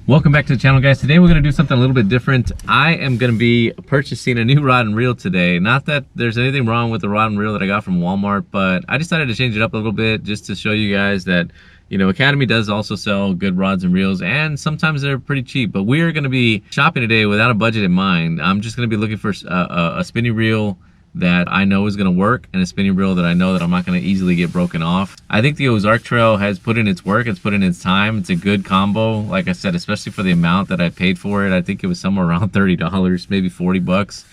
Welcome back to the channel, guys. Today we're going to do something a little bit different. I am going to be purchasing a new rod and reel today. Not that there's anything wrong with the rod and reel that I got from Walmart, but I decided to change it up a little bit just to show you guys that, you know, Academy does also sell good rods and reels, and sometimes they're pretty cheap. But we are going to be shopping today without a budget in mind. I'm just going to be looking for a spinning reel that I know is going to work, and a spinning reel that I know that I'm not going to easily get broken off. I think the Ozark Trail has put in its work. It's put in its time. It's a good combo, like I said, especially for the amount that I paid for it. I think it was somewhere around $30, maybe 40 bucks.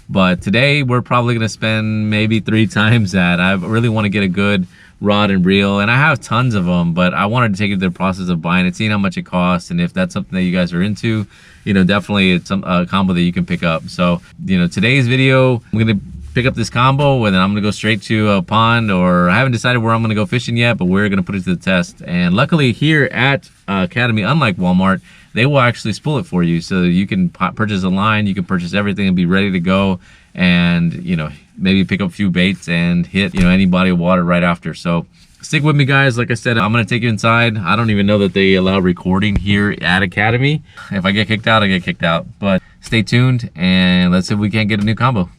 But today we're probably going to spend maybe 3 times that. I really want to get a good rod and reel, and I have tons of them, but I wanted to take it through the process of buying it, seeing how much it costs, and if that's something that you guys are into, you know, definitely it's a combo that you can pick up. So, you know, today's video, I'm going to pick up this combo, and then I'm gonna go straight to a pond, or I haven't decided where I'm gonna go fishing yet, but we're gonna put it to the test. And luckily here at Academy, unlike Walmart, they will actually spool it for you, so you can purchase a line, you can purchase everything and be ready to go, and you know, maybe pick up a few baits and hit, you know, any body of water right after. So stick with me, guys. Like I said, I'm gonna take you inside. I don't even know that they allow recording here at Academy. If I get kicked out, I get kicked out, but stay tuned and let's see if we can't get a new combo.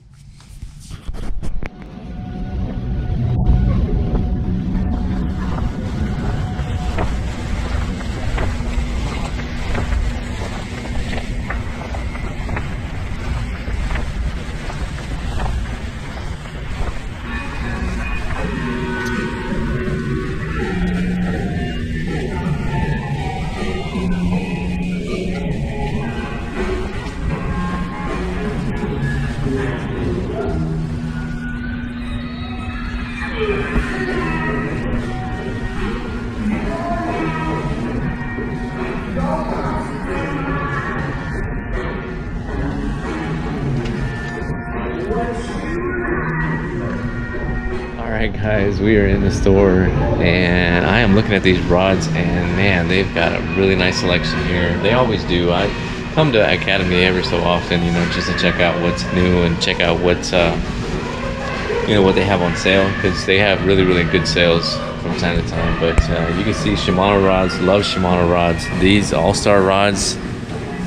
Alright guys, we are in the store and I am looking at these rods, and man, they've got a really nice selection here. They always do. I come to Academy every so often, you know, just to check out what's new and check out what's you know, what they have on sale, because they have really good sales from time to time. But you can see Shimano rods. Love Shimano rods. These All-Star rods,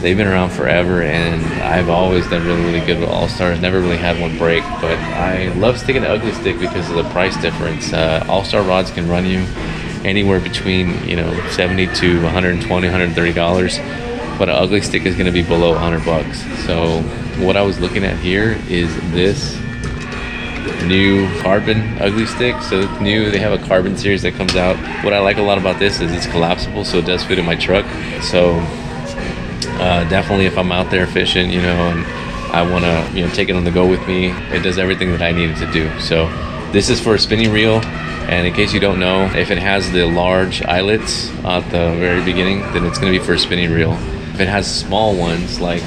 they've been around forever, and I've always done really good with All-Stars. Never really had one break, but I love sticking to Ugly Stick because of the price difference. All-Star rods can run you anywhere between, you know, $70 to $120, $130, but an Ugly Stick is going to be below 100 bucks. So what I was looking at here is this new carbon Ugly Stick. So it's new. They have a carbon series that comes out. What I like a lot about this is it's collapsible, so it does fit in my truck. So definitely if I'm out there fishing, you know, and I want to, you know, take it on the go with me, it does everything that I need it to do. So this is for a spinning reel, and in case you don't know, if it has the large eyelets at the very beginning, then it's going to be for a spinning reel. If it has small ones, like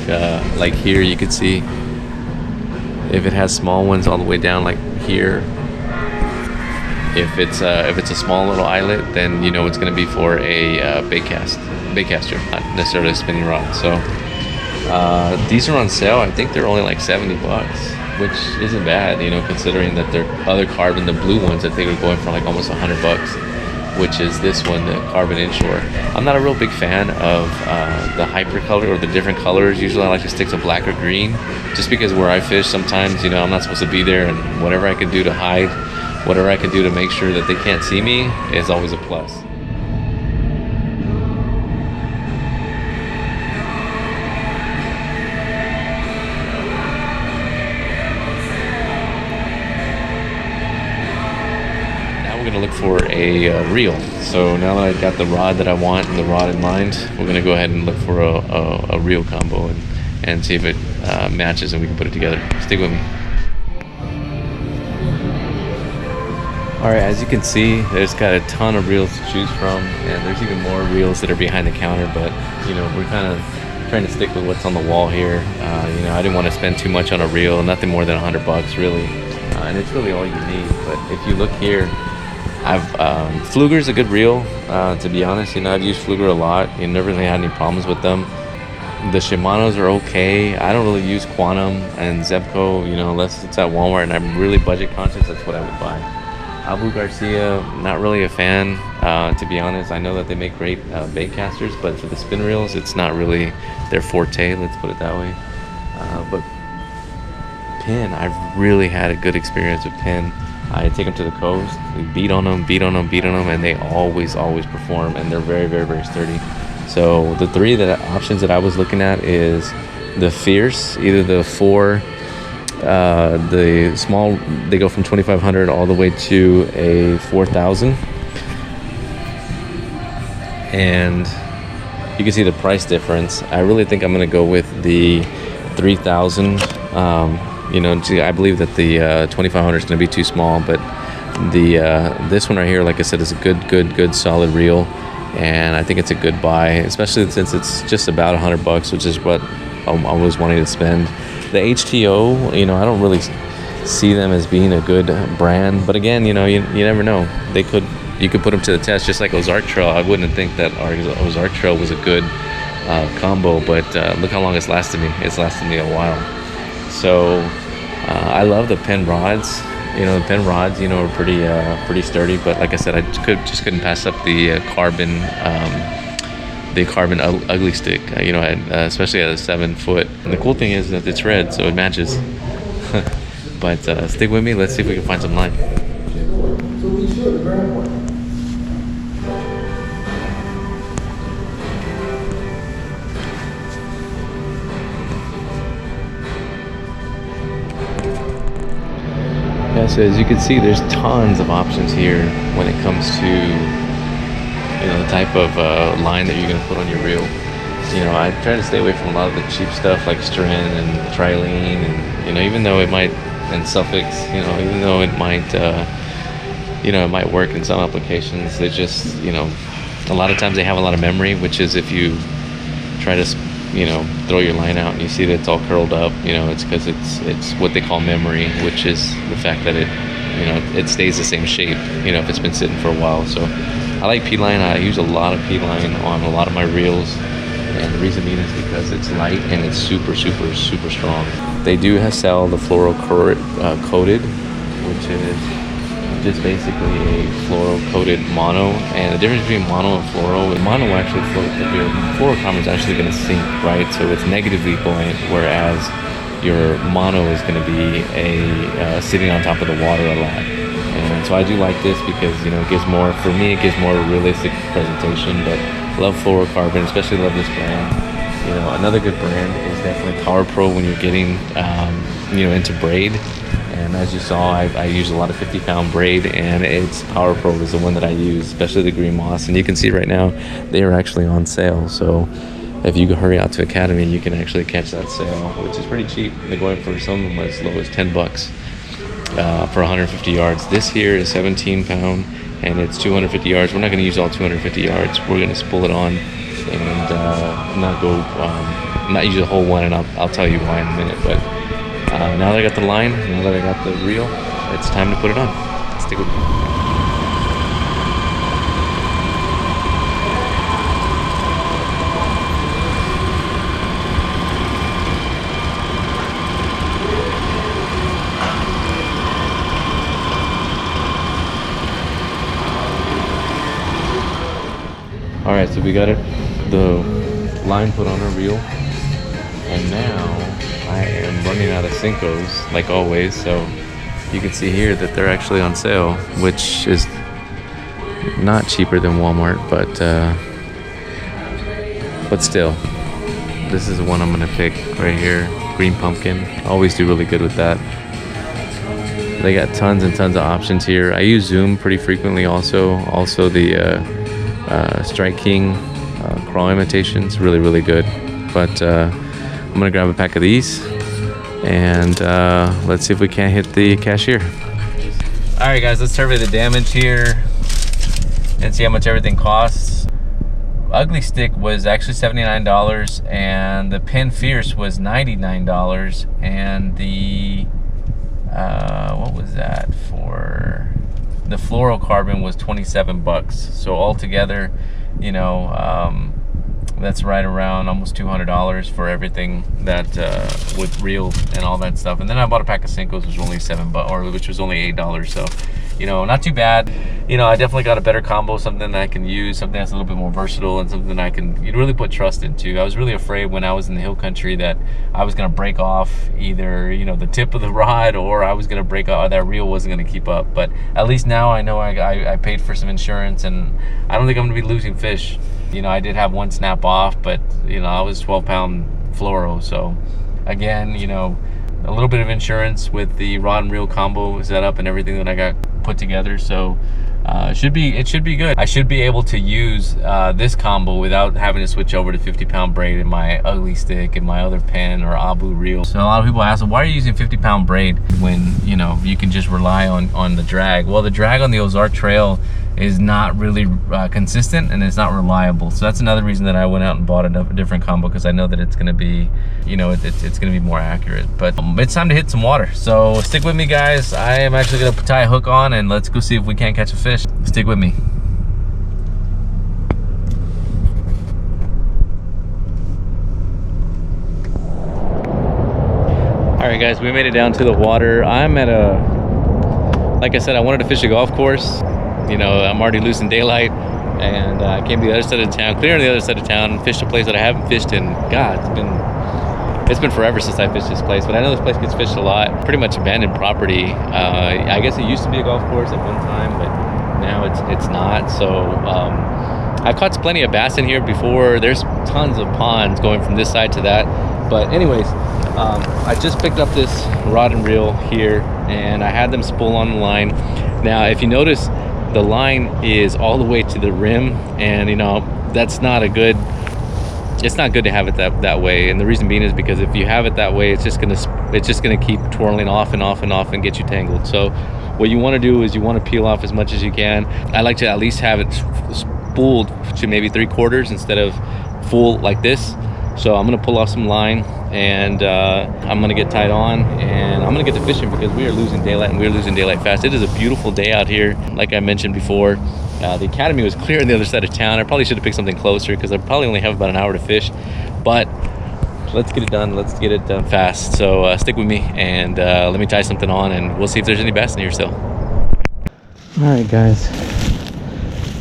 here you can see, if it has small ones all the way down like here, if it's a small little eyelet, then you know it's going to be for a bait caster, not necessarily a spinning rod. So these are on sale. I think they're only like 70 bucks, which isn't bad, you know, considering that their other carbon, the blue ones, I think are going for like almost 100 bucks, which is this one, the carbon inshore. I'm not a real big fan of the hyper color or the different colors. Usually I like to stick to black or green, just because where I fish sometimes, you know, I'm not supposed to be there, and whatever I can do to hide, whatever I can do to make sure that they can't see me is always a plus. We're gonna look for a reel. So now that I've got the rod that I want and the rod in mind, we're gonna go ahead and look for a reel combo and see if it matches and we can put it together. Stick with me. Alright, as you can see, there's got a ton of reels to choose from, and there's even more reels that are behind the counter, but you know, we're kind of trying to stick with what's on the wall here. You know, I didn't want to spend too much on a reel, nothing more than 100 bucks really, and it's really all you need. But if you look here, Pfluger's a good reel, to be honest. You know, I've used Pfluger a lot. You never really had any problems with them. The Shimanos are okay. I don't really use Quantum and Zebco, you know, unless it's at Walmart and I'm really budget conscious. That's what I would buy. Abu Garcia, not really a fan, to be honest. I know that they make great bait casters, but for the spin reels, it's not really their forte, let's put it that way. But Penn, I've really had a good experience with Penn. I take them to the coast, we beat on them, and they always perform, and they're very, very, very sturdy. So the three options that I was looking at is the Fierce, either the 4, the small, they go from 2,500 all the way to a 4,000, and you can see the price difference. I really think I'm going to go with the 3,000. I believe that the 2,500 is going to be too small, but the this one right here, like I said, is a good solid reel, and I think it's a good buy, especially since it's just about $100, which is what I was wanting to spend. The HTO, I don't really see them as being a good brand, but again, you never know. You could put them to the test, just like Ozark Trail. I wouldn't think that our Ozark Trail was a good combo, but look how long it's lasted me. It's lasted me a while. So I love the Penn rods. The Penn rods, are pretty sturdy. But like I said, I just couldn't pass up the carbon ugly stick. Especially at a 7 foot. And the cool thing is that it's red, so it matches. But stick with me. Let's see if we can find some line. So be sure the very important. Yeah, so as you can see, there's tons of options here when it comes to the type of line that you're going to put on your reel. I try to stay away from a lot of the cheap stuff like Stren and Trilene, and even though it might, and Suffix, even though it might it might work in some applications, they just a lot of times they have a lot of memory, which is if you try to throw your line out and you see that it's all curled up, it's because it's what they call memory, which is the fact that it stays the same shape, if it's been sitting for a while. So I like P-line. I use a lot of P-line on a lot of my reels, and the reason being is because it's light and it's super strong. They do sell the fluoro coated, which is just basically a fluoro coated mono, and the difference between mono and fluoro, mono actually floats up here. Fluorocarbon is actually going to sink, right? So it's negatively buoyant, whereas your mono is going to be sitting on top of the water a lot. And so I do like this because it gives more, for me, it gives more realistic presentation. But love fluorocarbon, especially love this brand. Another good brand is definitely Power Pro when you're getting into braid. And as you saw, I use a lot of 50-pound braid, and it's Power Pro is the one that I use, especially the green moss. And you can see right now they are actually on sale. So if you hurry out to Academy, you can actually catch that sale, which is pretty cheap. They're going for some of them as low as $10 for 150 yards. This here is 17-pound, and it's 250 yards. We're not going to use all 250 yards. We're going to spool it on and not use a whole one, and I'll tell you why in a minute. But now that I got the line, now that I got the reel, it's time to put it on. Stick with me. Alright, so we got the line put on our reel, and now I am running out of Cincos, like always. So you can see here that they're actually on sale, which is not cheaper than Walmart, but still, this is the one I'm gonna pick right here. Green pumpkin, always do really good with that. They got tons and tons of options here. I use Zoom pretty frequently also the Strike King crawl imitations, really good. But I'm gonna grab a pack of these, and let's see if we can't hit the cashier. All right, guys, let's survey the damage here and see how much everything costs. Ugly Stick was actually $79, and the Penn Fierce was $99, and the what was that for? The fluorocarbon was $27. So altogether, That's right around almost $200 for everything that with reel and all that stuff. And then I bought a pack of Cinco's, which was only which was only $8. So, you know, not too bad. You know, I definitely got a better combo, something that I can use, something that's a little bit more versatile, and something I can really put trust into. I was really afraid when I was in the hill country that I was gonna break off either, you know, the tip of the rod, or I was gonna break off, that reel wasn't gonna keep up. But at least now I know I paid for some insurance, and I don't think I'm gonna be losing fish. You know, I did have one snap off, but you know, I was 12-pound fluoro. So again, you know, a little bit of insurance with the rod and reel combo setup and everything that I got put together. So it should be good. I should be able to use this combo without having to switch over to 50-pound braid in my ugly stick and my other Penn or Abu reel. So a lot of people ask, well, why are you using 50-pound braid when, you know, you can just rely on the drag? Well, the drag on the Ozark Trail is not really consistent, and it's not reliable. So that's another reason that I went out and bought a different combo, because I know that it's gonna be, you know, it's gonna be more accurate. But it's time to hit some water. So stick with me, guys. I am actually gonna tie a hook on, and let's go see if we can't catch a fish. Stick with me. All right, guys, we made it down to the water. I'm at like I said, I wanted to fish a golf course. You know, I'm already losing daylight, and I came to the other side of town, clear on the other side of town, and fished a place that I haven't fished in, God, it's been forever since I fished this place. But I know this place gets fished a lot. Pretty much abandoned property. I guess it used to be a golf course at one time, but now it's not. So I've caught plenty of bass in here before. There's tons of ponds going from this side to that. But anyways, I just picked up this rod and reel here, and I had them spool on the line. Now, if you notice, the line is all the way to the rim, and you know, that's not a good, it's not good to have it that way. And the reason being is because if you have it that way, it's just gonna keep twirling off and off and off and get you tangled. So what you want to do is you want to peel off as much as you can. I like to at least have it spooled to maybe 3/4 instead of full like this. So I'm gonna pull off some line, and I'm gonna get tied on, and I'm gonna get to fishing, because we are losing daylight, and we're losing daylight fast. It is a beautiful day out here, like I mentioned before. The academy was clear on the other side of town. I probably should have picked something closer, because I probably only have about an hour to fish. But let's get it done. Let's get it done fast. So stick with me, and let me tie something on, and we'll see if there's any bass in here still. All right, guys.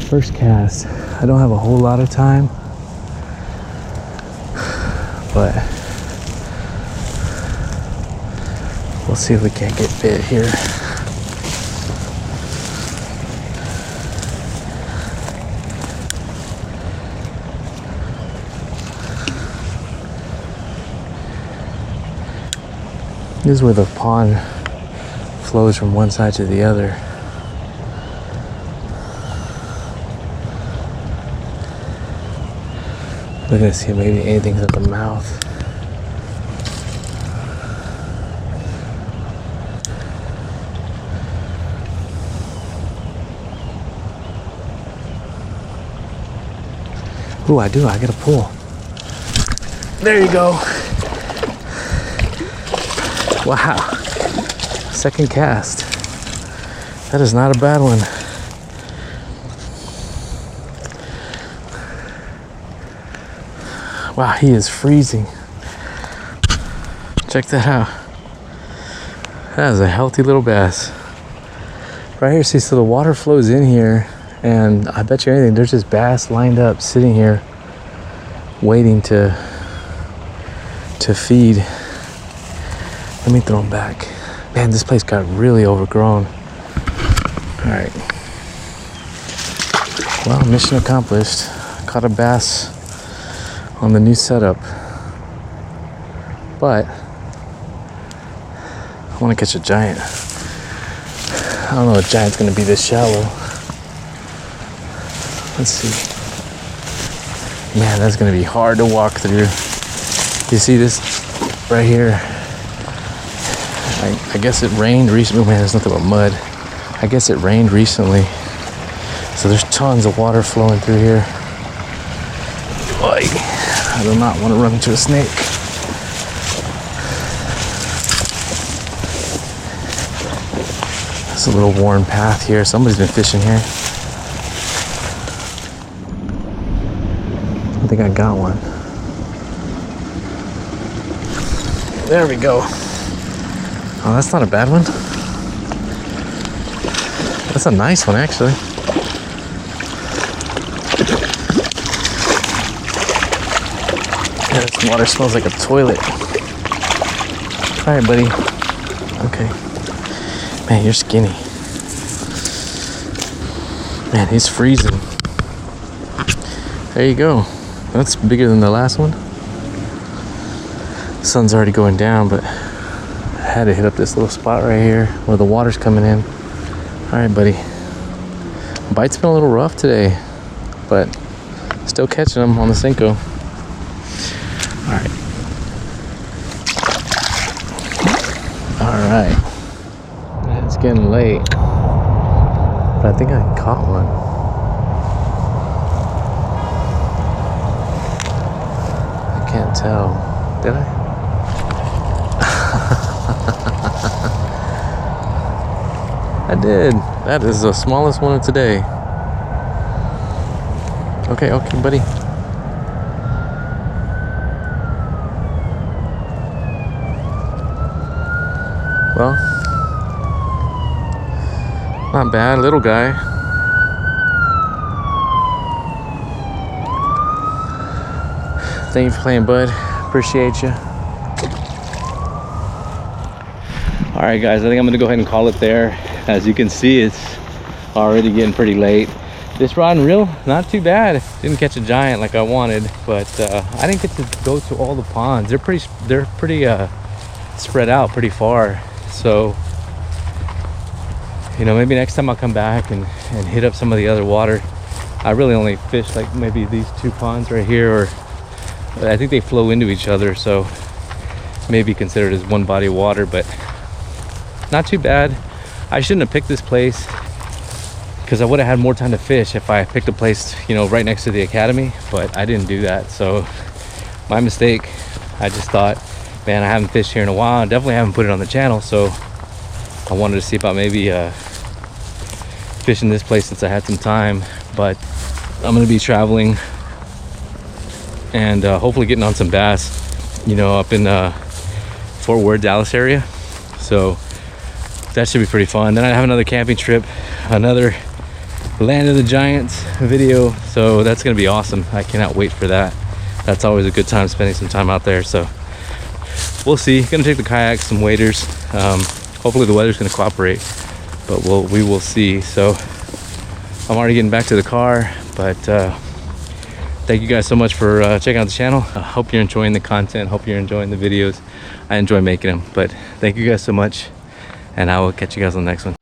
First cast. I don't have a whole lot of time, but we'll see if we can't get bit here. This is where the pond flows from one side to the other. Looking to see if maybe anything's at the mouth. Ooh, I do. I get a pull. There you go. Wow. Second cast. That is not a bad one. Wow, he is freezing. Check that out. That is a healthy little bass. Right here, see, so the water flows in here, and I bet you anything, there's just bass lined up, sitting here, waiting to feed. Let me throw them back. Man, this place got really overgrown. All right. Well, mission accomplished. Caught a bass on the new setup, but I want to catch a giant. I don't know if a giant's gonna be this shallow. Let's see. Man, that's gonna be hard to walk through. You see this right here? I guess it rained recently. Man, there's nothing but mud. I guess it rained recently, so there's tons of water flowing through here. Boy, I do not want to run into a snake. It's a little worn path here. Somebody's been fishing here. think I got one. There we go. Oh, that's not a bad one. That's a nice one, actually. Yeah, this water smells like a toilet. All right, buddy. Okay. Man, you're skinny. Man, he's freezing. There you go. That's bigger than the last one. Sun's already going down, but I had to hit up this little spot right here where the water's coming in. All right, buddy. Bite's been a little rough today, but still catching them on the Senko. All right. All right. It's getting late, but I think I caught one. I can't tell. Did I? I did. That is the smallest one of today. Okay, buddy. Well, not bad, little guy. Thank you for playing, bud. Appreciate you. All right, guys, I think I'm gonna go ahead and call it there. As you can see, it's already getting pretty late. This rod and reel, not too bad. Didn't catch a giant like I wanted, but I didn't get to go to all the ponds. They're pretty spread out pretty far. So, you know, maybe next time I'll come back and hit up some of the other water. I really only fished like maybe these two ponds right here, or I think they flow into each other, so maybe considered as one body of water, but not too bad. I shouldn't have picked this place because I would have had more time to fish if I picked a place, you know, right next to the academy, but I didn't do that. So my mistake. I just thought, man, I haven't fished here in a while. I definitely haven't put it on the channel, so I wanted to see about maybe fishing this place since I had some time. But I'm gonna be traveling and hopefully getting on some bass, you know, up in Fort Worth, Dallas area. So that should be pretty fun. Then I have another camping trip, another Land of the Giants video, so that's gonna be awesome. I cannot wait for that. That's always a good time, spending some time out there. So we'll see. Gonna take the kayaks, some waders. Hopefully the weather's gonna cooperate, but we will see. So I'm already getting back to the car, but thank you guys so much for checking out the channel. I hope you're enjoying the content. Hope you're enjoying the videos. I enjoy making them, but thank you guys so much, and I will catch you guys on the next one.